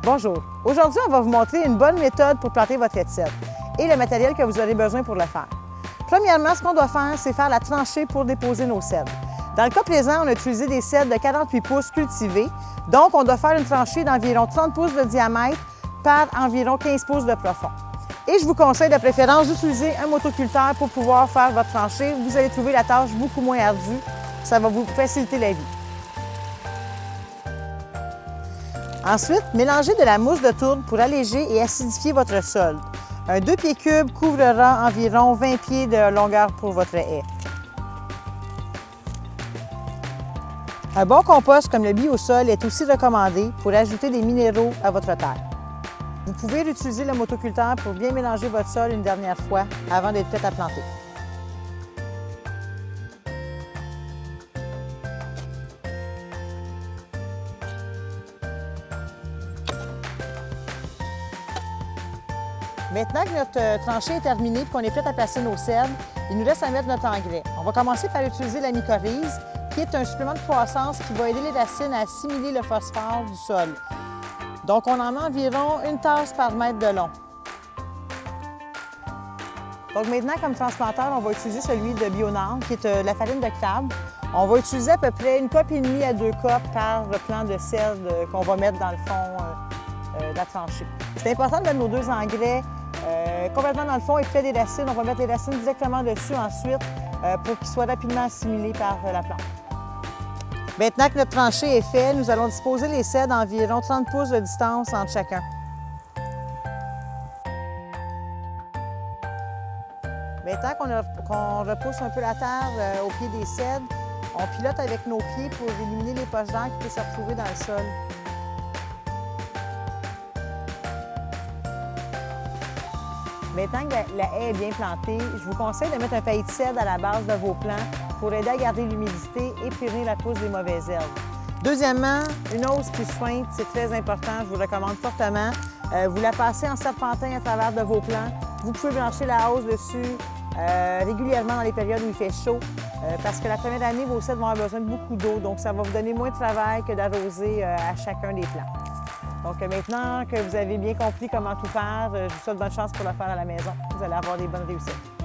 Bonjour! Aujourd'hui, on va vous montrer une bonne méthode pour planter votre haie de cèdre et le matériel que vous aurez besoin pour le faire. Premièrement, ce qu'on doit faire, c'est faire la tranchée pour déposer nos cèdres. Dans le cas présent, on a utilisé des cèdres de 48 pouces cultivés, donc on doit faire une tranchée d'environ 30 pouces de diamètre par environ 15 pouces de profond. Et je vous conseille de préférence d'utiliser un motoculteur pour pouvoir faire votre tranchée. Vous allez trouver la tâche beaucoup moins ardue. Ça va vous faciliter la vie. Ensuite, mélangez de la mousse de tourbe pour alléger et acidifier votre sol. Un 2 pieds cubes couvrira environ 20 pieds de longueur pour votre haie. Un bon compost comme le biosol est aussi recommandé pour ajouter des minéraux à votre terre. Vous pouvez utiliser le motoculteur pour bien mélanger votre sol une dernière fois avant d'être prêt à planter. Maintenant que notre tranchée est terminée et qu'on est prêt à placer nos cèdres, il nous reste à mettre notre engrais. On va commencer par utiliser la mycorhize, qui est un supplément de croissance qui va aider les racines à assimiler le phosphore du sol. Donc, on en met environ une tasse par mètre de long. Donc maintenant, comme transplanteur, on va utiliser celui de Bionard, qui est la farine de crabe. On va utiliser à peu près 1,5 cup à 2 cups par plant de cèdre qu'on va mettre dans le fond de la tranchée. C'est important de mettre nos deux engrais complètement dans le fond et près des racines. On va mettre les racines directement dessus ensuite pour qu'ils soient rapidement assimilés par la plante. Maintenant que notre tranchée est faite, nous allons disposer les cèdres à environ 30 pouces de distance entre chacun. Maintenant qu'on repousse un peu la terre au pied des cèdres, on pilote avec nos pieds pour éliminer les poches d'air qui peuvent se retrouver dans le sol. Maintenant que la haie est bien plantée, je vous conseille de mettre un paillis de cèdre à la base de vos plants pour aider à garder l'humidité et prévenir la pousse des mauvaises herbes. Deuxièmement, une hausse qui soigne, c'est très important, je vous le recommande fortement. Vous la passez en serpentin à travers de vos plants. Vous pouvez brancher la hausse dessus régulièrement dans les périodes où il fait chaud parce que la première année, vos cèdres vont avoir besoin de beaucoup d'eau, donc ça va vous donner moins de travail que d'arroser à chacun des plants. Donc maintenant que vous avez bien compris comment tout faire, je vous souhaite bonne chance pour le faire à la maison. Vous allez avoir des bonnes réussites.